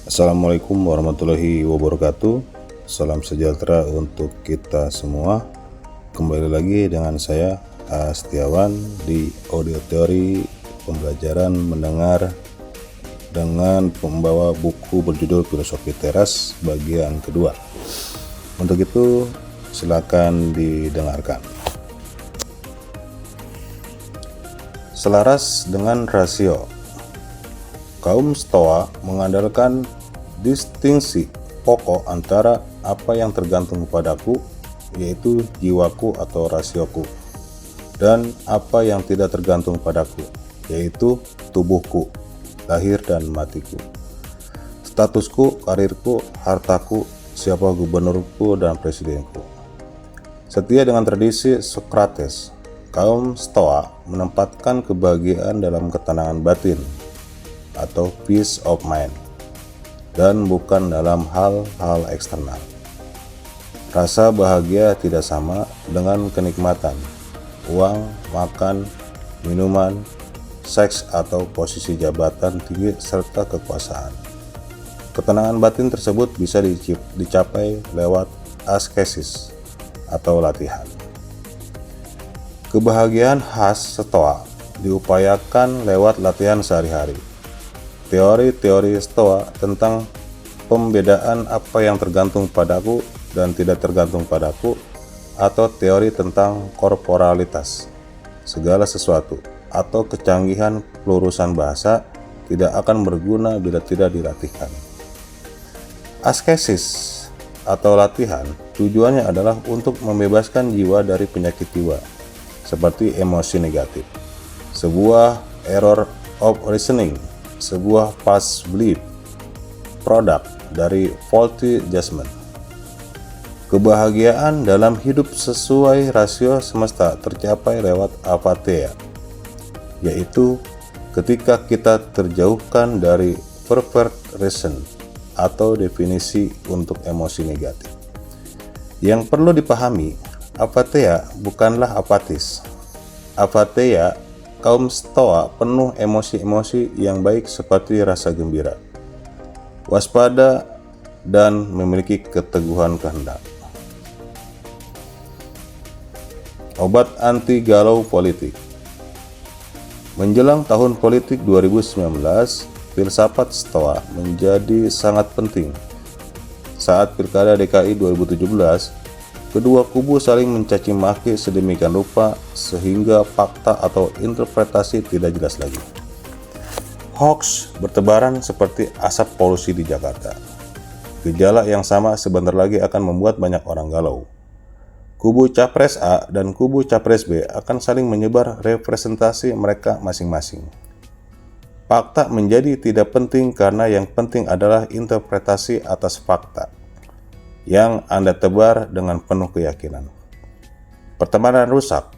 Assalamualaikum warahmatullahi wabarakatuh. Salam sejahtera untuk kita semua. Kembali lagi dengan saya Setiawan di audio teori pembelajaran mendengar dengan pembawa buku berjudul Filosofi Teras bagian kedua. Untuk itu silakan didengarkan. Selaras dengan rasio, kaum Stoa mengandalkan distingsi pokok antara apa yang tergantung padaku, yaitu jiwaku atau rasioku, dan apa yang tidak tergantung padaku, yaitu tubuhku, lahir dan matiku, statusku, karirku, hartaku, siapa gubernurku dan presidenku. Setia dengan tradisi Socrates, kaum Stoa menempatkan kebahagiaan dalam ketenangan batin atau peace of mind dan bukan dalam hal-hal eksternal. Rasa bahagia tidak sama dengan kenikmatan, uang, makan, minuman, seks atau posisi jabatan tinggi serta kekuasaan. Ketenangan batin tersebut bisa dicapai lewat askesis atau latihan. Kebahagiaan khas Stoa diupayakan lewat latihan sehari-hari. Teori-teori Stoa tentang pembedaan apa yang tergantung padaku dan tidak tergantung padaku, atau teori tentang korporalitas segala sesuatu, atau kecanggihan pelurusan bahasa tidak akan berguna bila tidak dilatihkan. Askesis atau latihan tujuannya adalah untuk membebaskan jiwa dari penyakit jiwa seperti emosi negatif, sebuah error of reasoning, sebuah false belief, produk dari faulty judgment. Kebahagiaan dalam hidup sesuai rasio semesta tercapai lewat apatheia, yaitu ketika kita terjauhkan dari pervert reason atau definisi untuk emosi negatif. Yang perlu dipahami, apatheia bukanlah apatis. Apatheia, kaum Stoa penuh emosi-emosi yang baik seperti rasa gembira, waspada, dan memiliki keteguhan kehendak. Obat anti galau politik. Menjelang tahun politik 2019, filsafat Stoa menjadi sangat penting. Saat Pilkada DKI 2017, kedua kubu saling mencaci maki sedemikian rupa sehingga fakta atau interpretasi tidak jelas lagi. Hoax bertebaran seperti asap polusi di Jakarta. Gejala yang sama sebentar lagi akan membuat banyak orang galau. Kubu Capres A dan kubu Capres B akan saling menyebar representasi mereka masing-masing. Fakta menjadi tidak penting karena yang penting adalah interpretasi atas fakta yang Anda tebar dengan penuh keyakinan. Pertemanan rusak,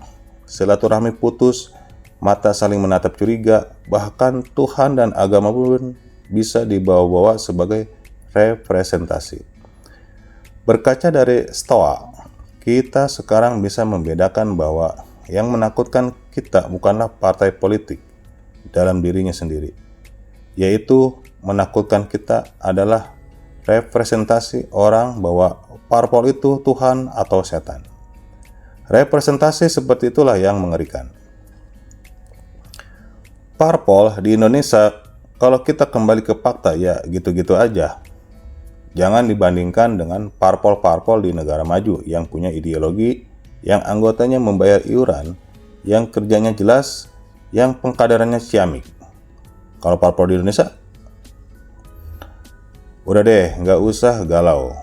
silaturahmi putus, mata saling menatap curiga, bahkan Tuhan dan agama pun bisa dibawa-bawa sebagai representasi. Berkaca dari Stoa, kita sekarang bisa membedakan bahwa yang menakutkan kita bukanlah partai politik dalam dirinya sendiri, yaitu menakutkan kita adalah representasi orang bahwa parpol itu Tuhan atau setan. Representasi seperti itulah yang mengerikan. Parpol di Indonesia, kalau kita kembali ke fakta, ya gitu-gitu aja. Jangan dibandingkan dengan parpol-parpol di negara maju yang punya ideologi, yang anggotanya membayar iuran, yang kerjanya jelas, yang pengkaderannya ciamik. Kalau parpol di Indonesia, udah deh, nggak usah galau.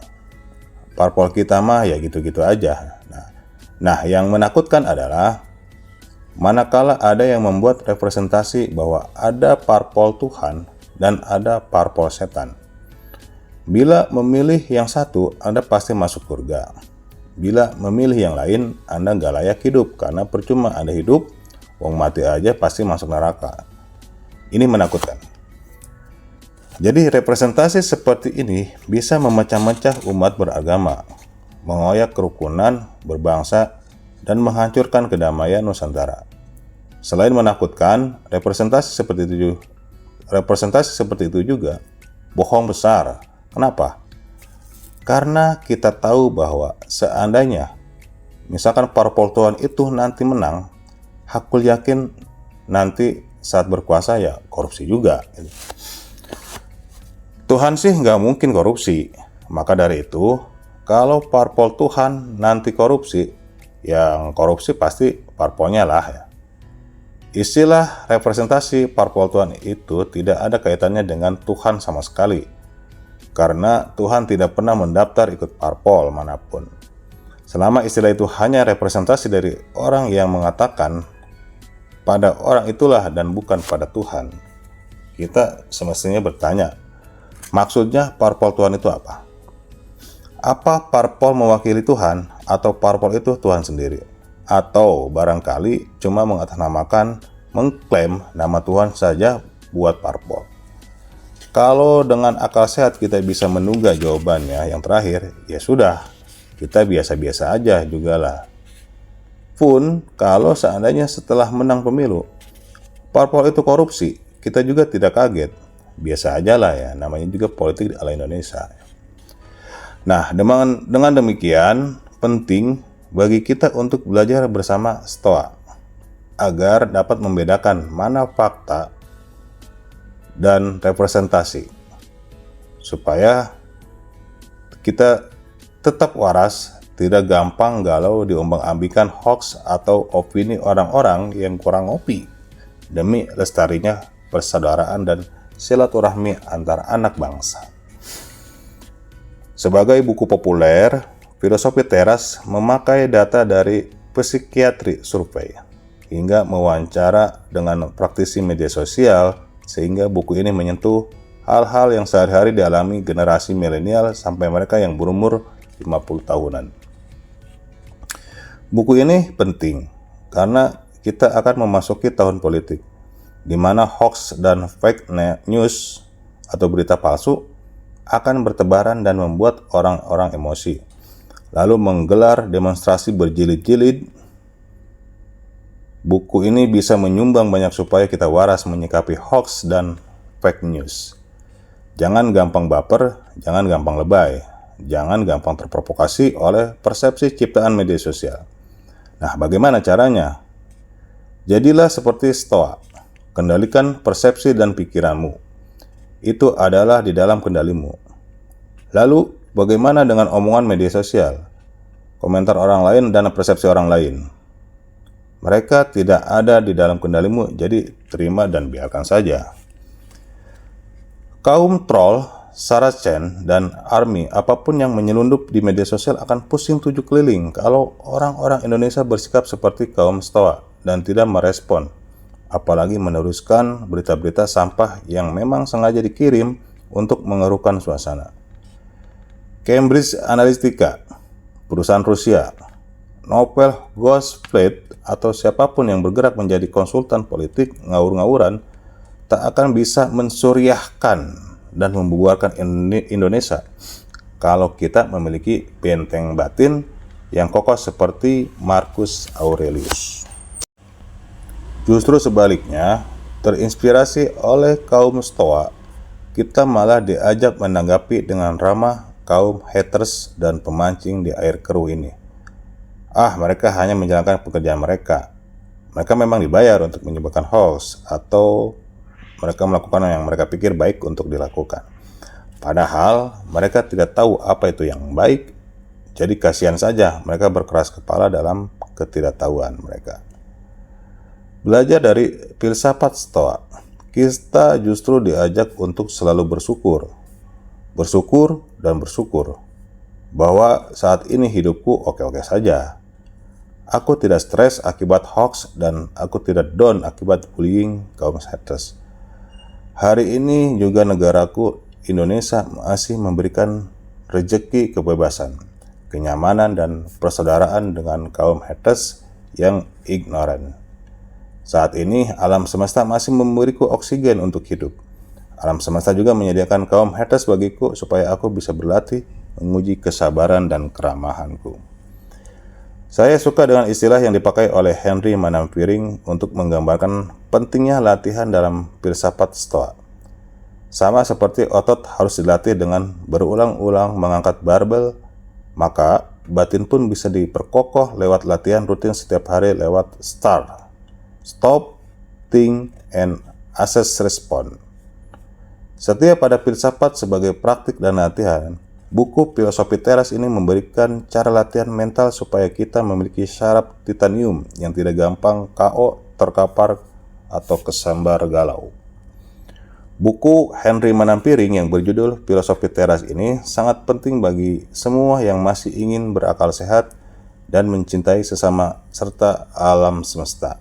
Parpol kita mah ya gitu-gitu aja. Nah, yang menakutkan adalah manakala ada yang membuat representasi bahwa ada parpol Tuhan dan ada parpol setan. Bila memilih yang satu, Anda pasti masuk surga. Bila memilih yang lain, Anda nggak layak hidup karena percuma Anda hidup, wong mati aja pasti masuk neraka. Ini menakutkan. Jadi representasi seperti ini bisa memecah-mecah umat beragama, mengoyak kerukunan berbangsa, dan menghancurkan kedamaian Nusantara. Selain menakutkan, representasi seperti itu juga bohong besar. Kenapa? Karena kita tahu bahwa seandainya misalkan parpol Tuhan itu nanti menang, hakul yakin nanti saat berkuasa ya korupsi juga. Tuhan sih nggak mungkin korupsi. Maka dari itu, kalau parpol Tuhan nanti korupsi, yang korupsi pasti parpolnya lah ya. Istilah representasi parpol Tuhan itu tidak ada kaitannya dengan Tuhan sama sekali. Karena Tuhan tidak pernah mendaftar ikut parpol manapun. Selama istilah itu hanya representasi dari orang yang mengatakan pada orang itulah dan bukan pada Tuhan, kita semestinya bertanya, maksudnya parpol Tuhan itu apa? Apa parpol mewakili Tuhan atau parpol itu Tuhan sendiri? Atau barangkali cuma mengatasnamakan, mengklaim nama Tuhan saja buat parpol. Kalau dengan akal sehat kita bisa menduga jawabannya yang terakhir, ya sudah, kita biasa-biasa aja juga lah. Pun kalau seandainya setelah menang pemilu, parpol itu korupsi, kita juga tidak kaget. Biasa aja lah ya, namanya juga politik ala Indonesia. Nah, dengan demikian penting bagi kita untuk belajar bersama Stoa agar dapat membedakan mana fakta dan representasi supaya kita tetap waras, tidak gampang galau diombang-ambingkan hoax atau opini orang-orang yang kurang ngopi demi lestarinya persaudaraan dan silaturahmi antar anak bangsa. Sebagai buku populer, Filosofi Teras memakai data dari psikiatri survei hingga mewawancara dengan praktisi media sosial sehingga buku ini menyentuh hal-hal yang sehari-hari dialami generasi milenial sampai mereka yang berumur 50 tahunan. Buku ini penting karena kita akan memasuki tahun politik di mana hoax dan fake news atau berita palsu akan bertebaran dan membuat orang-orang emosi, lalu menggelar demonstrasi berjilid-jilid. Buku ini bisa menyumbang banyak supaya kita waras menyikapi hoax dan fake news. Jangan gampang baper, jangan gampang lebay, jangan gampang terprovokasi oleh persepsi ciptaan media sosial. Nah, bagaimana caranya? Jadilah seperti Stoa, kendalikan persepsi dan pikiranmu. Itu adalah di dalam kendalimu. Lalu, bagaimana dengan omongan media sosial, komentar orang lain, dan persepsi orang lain? Mereka tidak ada di dalam kendalimu, jadi terima dan biarkan saja. Kaum troll, Saracen, dan army apapun yang menyelundup di media sosial akan pusing 7 keliling kalau orang-orang Indonesia bersikap seperti kaum Stoa dan tidak merespon, apalagi meneruskan berita-berita sampah yang memang sengaja dikirim untuk mengeruhkan suasana. Cambridge Analytica, perusahaan Rusia, Novel Ghostfleet, atau siapapun yang bergerak menjadi konsultan politik ngawur-ngawuran tak akan bisa mensuryahkan dan membubarkan Indonesia kalau kita memiliki benteng batin yang kokoh seperti Marcus Aurelius. Justru sebaliknya, terinspirasi oleh kaum Stoa, kita malah diajak menanggapi dengan ramah kaum haters dan pemancing di air keruh ini. Mereka hanya menjalankan pekerjaan mereka. Mereka memang dibayar untuk menyebarkan hoax atau mereka melakukan yang mereka pikir baik untuk dilakukan. Padahal mereka tidak tahu apa itu yang baik. Jadi kasihan saja mereka berkeras kepala dalam ketidaktahuan mereka. Belajar dari filsafat Stoa, kita justru diajak untuk selalu bersyukur. Bersyukur dan bersyukur bahwa saat ini hidupku oke-oke saja. Aku tidak stres akibat hoax dan aku tidak down akibat bullying kaum haters. Hari ini juga negaraku Indonesia masih memberikan rezeki kebebasan, kenyamanan dan persaudaraan dengan kaum haters yang ignoran. Saat ini alam semesta masih memberiku oksigen untuk hidup. Alam semesta juga menyediakan kaum haters bagiku supaya aku bisa berlatih menguji kesabaran dan keramahanku. Saya suka dengan istilah yang dipakai oleh Henry Manampiring untuk menggambarkan pentingnya latihan dalam filsafat Stoa. Sama seperti otot harus dilatih dengan berulang-ulang mengangkat barbel, maka batin pun bisa diperkokoh lewat latihan rutin setiap hari lewat STAR, Stop, Think, and Assess Respond. Setiap ada filsafat sebagai praktik dan latihan, buku Filosofi Teras ini memberikan cara latihan mental supaya kita memiliki syaraf titanium yang tidak gampang KO, terkapar, atau kesambar galau. Buku Henry Manampiring yang berjudul Filosofi Teras ini sangat penting bagi semua yang masih ingin berakal sehat dan mencintai sesama serta alam semesta.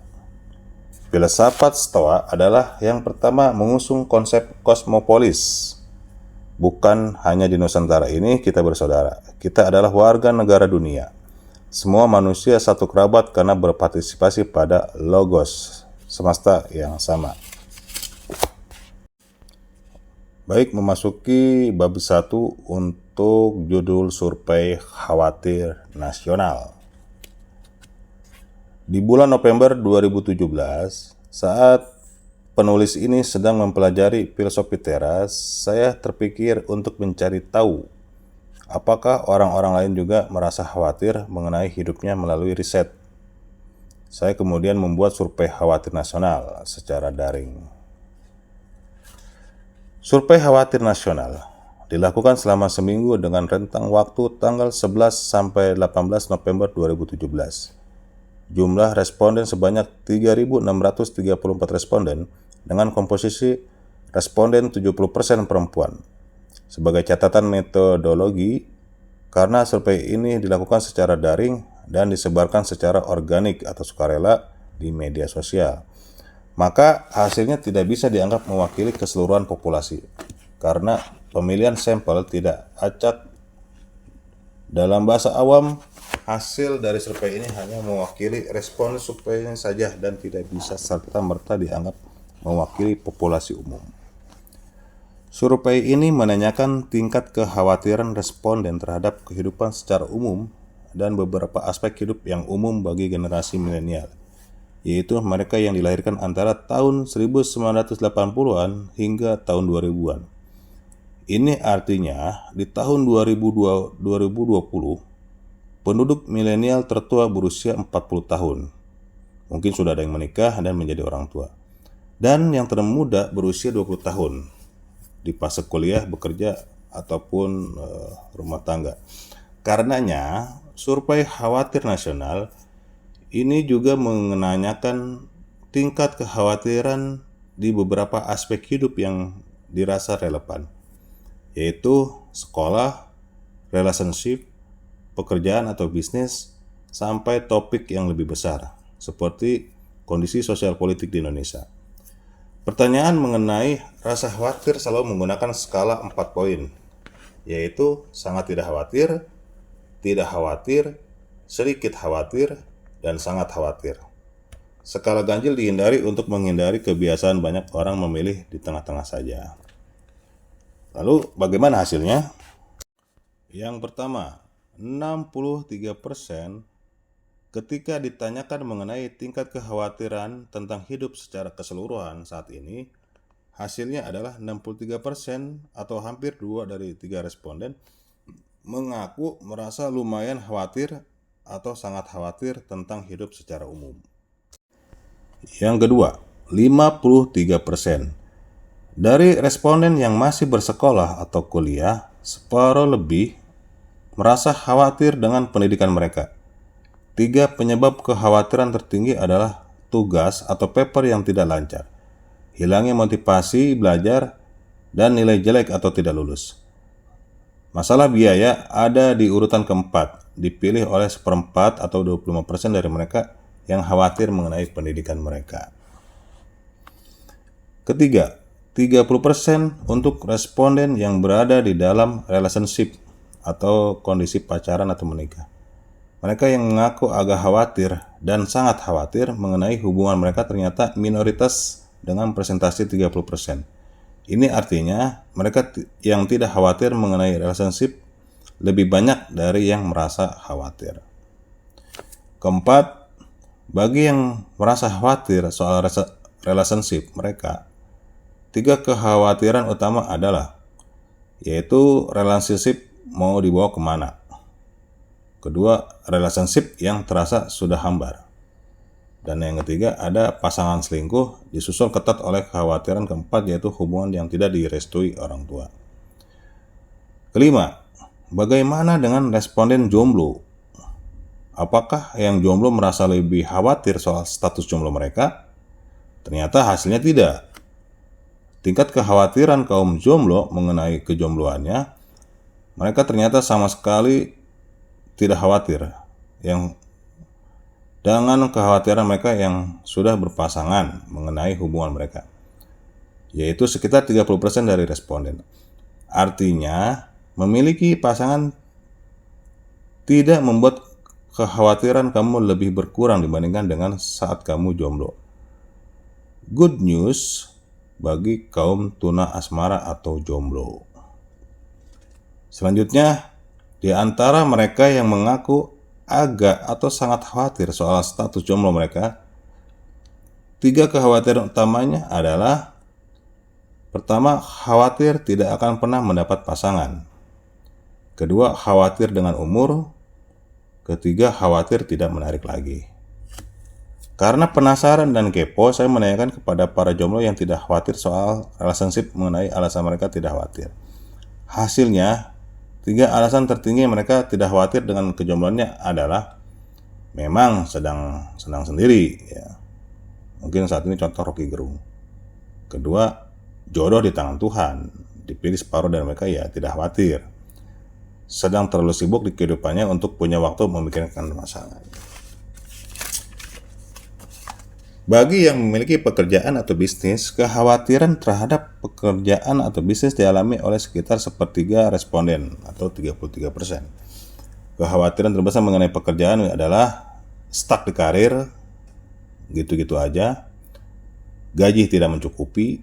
Filsafat Stoa adalah yang pertama mengusung konsep kosmopolis. Bukan hanya di Nusantara ini kita bersaudara, kita adalah warga negara dunia. Semua manusia satu kerabat karena berpartisipasi pada logos semesta yang sama. Baik, memasuki bab 1 untuk judul survei khawatir nasional. Di bulan November 2017, saat penulis ini sedang mempelajari Filosofi Teras, saya terpikir untuk mencari tahu apakah orang-orang lain juga merasa khawatir mengenai hidupnya melalui riset. Saya kemudian membuat survei khawatir nasional secara daring. Survei khawatir nasional dilakukan selama seminggu dengan rentang waktu tanggal 11 sampai 18 November 2017. Jumlah responden sebanyak 3.634 responden dengan komposisi responden 70% perempuan. Sebagai catatan metodologi, karena survei ini dilakukan secara daring dan disebarkan secara organik atau sukarela di media sosial, maka hasilnya tidak bisa dianggap mewakili keseluruhan populasi, karena pemilihan sampel tidak acak. Dalam bahasa awam, hasil dari survei ini hanya mewakili respon surveinya saja dan tidak bisa serta-merta dianggap mewakili populasi umum. Survei ini menanyakan tingkat kekhawatiran responden terhadap kehidupan secara umum dan beberapa aspek hidup yang umum bagi generasi milenial, yaitu mereka yang dilahirkan antara tahun 1980-an hingga tahun 2000-an. Ini artinya di tahun 2020, penduduk milenial tertua berusia 40 tahun. Mungkin sudah ada yang menikah dan menjadi orang tua. Dan yang termuda berusia 20 tahun, di fase kuliah, bekerja, ataupun rumah tangga. Karenanya, survei khawatir nasional ini juga menanyakan tingkat kekhawatiran di beberapa aspek hidup yang dirasa relevan, yaitu sekolah, relationship, pekerjaan atau bisnis, sampai topik yang lebih besar, seperti kondisi sosial politik di Indonesia. Pertanyaan mengenai rasa khawatir selalu menggunakan skala 4 poin, yaitu sangat tidak khawatir, sedikit khawatir, dan sangat khawatir. Skala ganjil dihindari untuk menghindari kebiasaan banyak orang memilih di tengah-tengah saja. Lalu bagaimana hasilnya? Yang pertama, 63% ketika ditanyakan mengenai tingkat kekhawatiran tentang hidup secara keseluruhan saat ini, hasilnya adalah 63% atau hampir 2 dari 3 responden mengaku merasa lumayan khawatir atau sangat khawatir tentang hidup secara umum. Yang kedua, 53% dari responden yang masih bersekolah atau kuliah, separuh lebih merasa khawatir dengan pendidikan mereka. 3 penyebab kekhawatiran tertinggi adalah tugas atau paper yang tidak lancar, hilangnya motivasi belajar, dan nilai jelek atau tidak lulus. Masalah biaya ada di urutan keempat, dipilih oleh 1/4 atau 25% dari mereka yang khawatir mengenai pendidikan mereka. Ketiga, 30% untuk responden yang berada di dalam relationship atau kondisi pacaran atau menikah. Mereka yang mengaku agak khawatir dan sangat khawatir mengenai hubungan mereka ternyata minoritas dengan presentasi 30%. Ini artinya mereka yang tidak khawatir mengenai relationship lebih banyak dari yang merasa khawatir. Keempat, bagi yang merasa khawatir soal relationship mereka, tiga kekhawatiran utama adalah, yaitu relationship mau dibawa kemana. Kedua, relationship yang terasa sudah hambar. Dan yang ketiga, ada pasangan selingkuh, disusul ketat oleh kekhawatiran keempat, yaitu hubungan yang tidak direstui orang tua. Kelima, bagaimana dengan responden jomblo? Apakah yang jomblo merasa lebih khawatir soal status jomblo mereka? Ternyata hasilnya tidak. Tingkat kekhawatiran kaum jomblo mengenai kejombloannya, mereka ternyata sama sekali tidak khawatir dengan kekhawatiran mereka yang sudah berpasangan mengenai hubungan mereka, yaitu sekitar 30% dari responden. Artinya, memiliki pasangan tidak membuat kekhawatiran kamu lebih berkurang dibandingkan dengan saat kamu jomblo. Good news bagi kaum tuna asmara atau jomblo. Selanjutnya, di antara mereka yang mengaku agak atau sangat khawatir soal status jomblo mereka, 3 kekhawatiran utamanya adalah: pertama, khawatir tidak akan pernah mendapat pasangan. Kedua, khawatir dengan umur. Ketiga, khawatir tidak menarik lagi. Karena penasaran dan kepo, saya menanyakan kepada para jomblo yang tidak khawatir soal relationship mengenai alasan mereka tidak khawatir. Hasilnya, 3 alasan tertinggi mereka tidak khawatir dengan kejombloannya adalah: memang sedang senang sendiri, ya. Mungkin saat ini contoh Rocky Gerung. Kedua, jodoh di tangan Tuhan, dipilih separuh dari mereka ya tidak khawatir. Sedang terlalu sibuk di kehidupannya untuk punya waktu memikirkan pasangan. Bagi yang memiliki pekerjaan atau bisnis, kekhawatiran terhadap pekerjaan atau bisnis dialami oleh sekitar sepertiga responden atau 33%. Kekhawatiran terbesar mengenai pekerjaan adalah stuck di karir, gitu-gitu aja, gaji tidak mencukupi,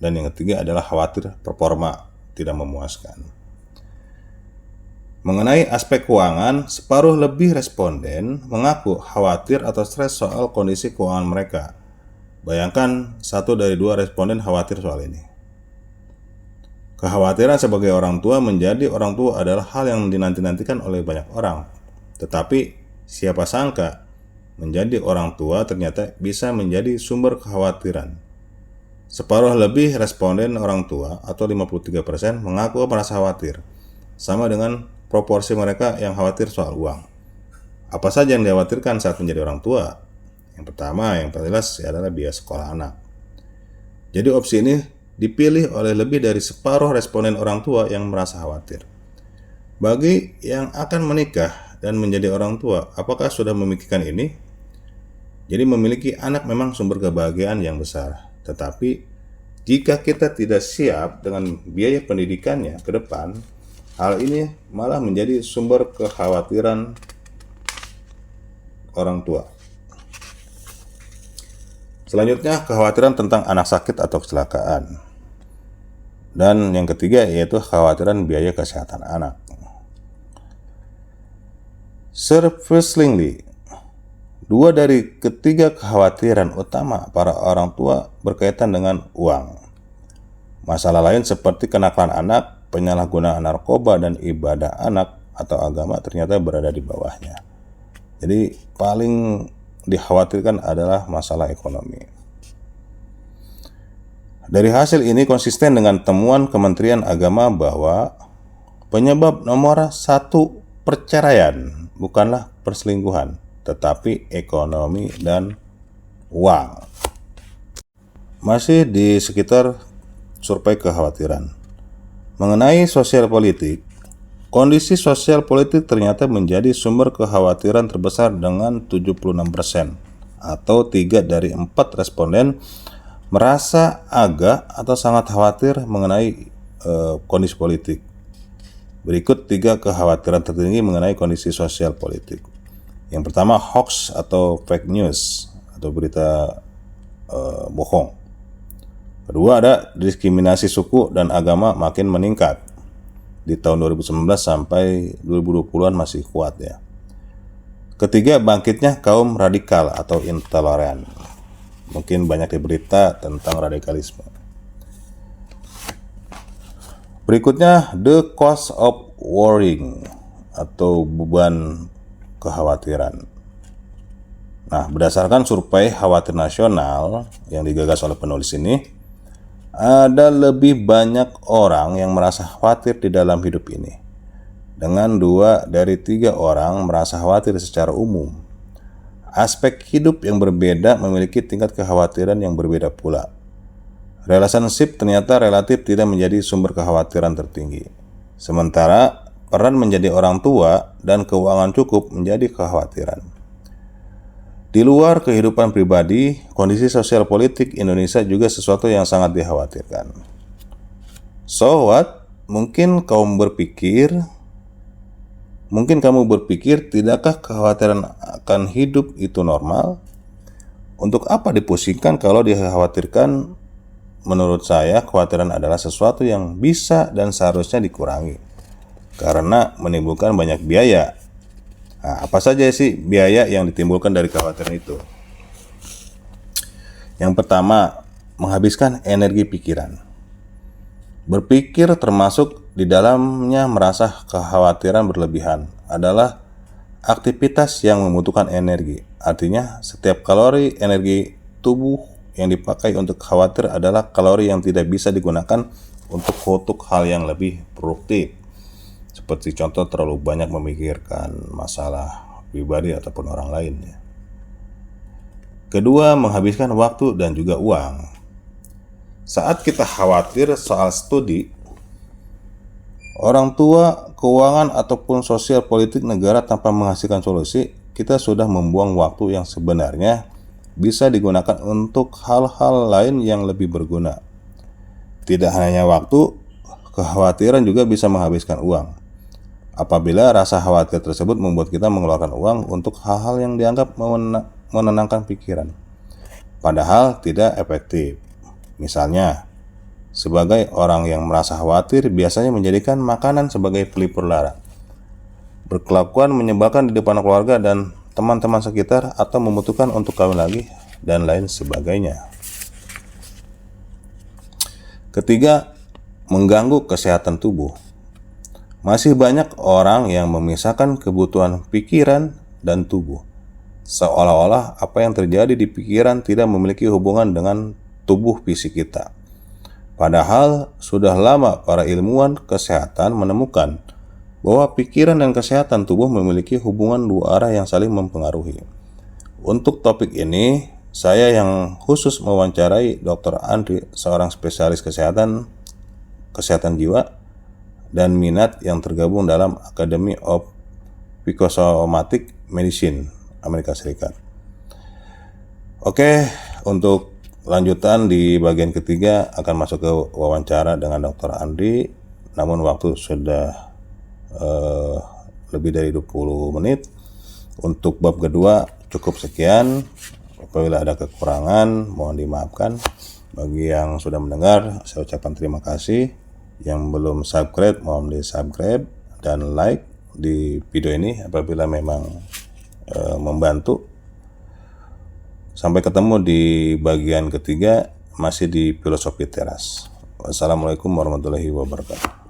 dan yang ketiga adalah khawatir performa tidak memuaskan. Mengenai aspek keuangan, separuh lebih responden mengaku khawatir atau stres soal kondisi keuangan mereka. Bayangkan 1 dari 2 responden khawatir soal ini. Kekhawatiran sebagai orang tua menjadi orang tua adalah hal yang dinanti-nantikan oleh banyak orang. Tetapi siapa sangka menjadi orang tua ternyata bisa menjadi sumber kekhawatiran. Separuh lebih responden orang tua atau 53% mengaku merasa khawatir, sama dengan proporsi mereka yang khawatir soal uang. Apa saja yang dikhawatirkan saat menjadi orang tua? Yang pertama, yang paling jelas adalah biaya sekolah anak. Jadi opsi ini dipilih oleh lebih dari separuh responden orang tua yang merasa khawatir. Bagi yang akan menikah dan menjadi orang tua, apakah sudah memikirkan ini? Jadi memiliki anak memang sumber kebahagiaan yang besar. Tetapi jika kita tidak siap dengan biaya pendidikannya ke depan, hal ini malah menjadi sumber kekhawatiran orang tua. Selanjutnya, kekhawatiran tentang anak sakit atau kecelakaan. Dan yang ketiga yaitu kekhawatiran biaya kesehatan anak. Surprisingly, 2 dari ketiga kekhawatiran utama para orang tua berkaitan dengan uang. Masalah lain seperti kenakalan anak, penyalahgunaan narkoba, dan ibadah anak atau agama ternyata berada di bawahnya. Jadi paling dikhawatirkan adalah masalah ekonomi. Dari hasil ini konsisten dengan temuan Kementerian Agama bahwa penyebab nomor 1 perceraian bukanlah perselingkuhan, tetapi ekonomi dan uang. Masih di sekitar survei kekhawatiran. Mengenai sosial politik, kondisi sosial politik ternyata menjadi sumber kekhawatiran terbesar dengan 76%, atau 3 dari 4 responden merasa agak atau sangat khawatir mengenai kondisi politik. Berikut 3 kekhawatiran tertinggi mengenai kondisi sosial politik. Yang pertama, hoax atau fake news atau berita bohong. Kedua, ada diskriminasi suku dan agama makin meningkat. Di tahun 2019 sampai 2020-an masih kuat ya. Ketiga, bangkitnya kaum radikal atau intoleran. Mungkin banyak di berita tentang radikalisme. Berikutnya, the cost of worrying atau beban kekhawatiran. Nah, berdasarkan survei khawatir nasional yang digagas oleh penulis ini, ada lebih banyak orang yang merasa khawatir di dalam hidup ini, dengan 2 dari 3 orang merasa khawatir secara umum. Aspek hidup yang berbeda memiliki tingkat kekhawatiran yang berbeda pula. Relationship ternyata relatif tidak menjadi sumber kekhawatiran tertinggi. Sementara peran menjadi orang tua dan keuangan cukup menjadi kekhawatiran. Di luar kehidupan pribadi, kondisi sosial politik Indonesia juga sesuatu yang sangat dikhawatirkan. So what? Mungkin kamu berpikir, tidakkah kekhawatiran akan hidup itu normal? Untuk apa dipusingkan kalau dikhawatirkan? Menurut saya, kekhawatiran adalah sesuatu yang bisa dan seharusnya dikurangi karena menimbulkan banyak biaya. Nah, apa saja sih biaya yang ditimbulkan dari kekhawatiran itu? Yang pertama, menghabiskan energi pikiran. Berpikir termasuk di dalamnya merasa kekhawatiran berlebihan adalah aktivitas yang membutuhkan energi. Artinya, setiap kalori energi tubuh yang dipakai untuk khawatir adalah kalori yang tidak bisa digunakan untuk hal yang lebih produktif. Seperti contoh, terlalu banyak memikirkan masalah pribadi ataupun orang lain. Kedua, menghabiskan waktu dan juga uang. Saat kita khawatir soal studi, orang tua, keuangan, ataupun sosial politik negara tanpa menghasilkan solusi, kita sudah membuang waktu yang sebenarnya bisa digunakan untuk hal-hal lain yang lebih berguna. Tidak hanya waktu, kekhawatiran juga bisa menghabiskan uang. Apabila rasa khawatir tersebut membuat kita mengeluarkan uang untuk hal-hal yang dianggap menenangkan pikiran, padahal tidak efektif. Misalnya, sebagai orang yang merasa khawatir biasanya menjadikan makanan sebagai pelipur lara, berkelakuan menyebalkan di depan keluarga dan teman-teman sekitar, atau memutuskan untuk kawin lagi, dan lain sebagainya. Ketiga, mengganggu kesehatan tubuh. Masih banyak orang yang memisahkan kebutuhan pikiran dan tubuh, seolah-olah apa yang terjadi di pikiran tidak memiliki hubungan dengan tubuh fisik kita. Padahal sudah lama para ilmuwan kesehatan menemukan bahwa pikiran dan kesehatan tubuh memiliki hubungan 2 arah yang saling mempengaruhi. Untuk topik ini, saya yang khusus mewawancarai Dr. Andri, seorang spesialis kesehatan jiwa dan minat yang tergabung dalam Academy of Psychosomatic Medicine, Amerika Serikat. Oke, untuk lanjutan di bagian ketiga akan masuk ke wawancara dengan Dr. Andri, namun waktu sudah lebih dari 20 menit. Untuk bab kedua cukup sekian. Apabila ada kekurangan mohon dimaafkan. Bagi yang sudah mendengar, saya ucapkan terima kasih. Yang belum subscribe mohon di subscribe dan like di video ini apabila memang membantu. Sampai ketemu di bagian ketiga, masih di Filosofi Teras. Wassalamualaikum warahmatullahi wabarakatuh.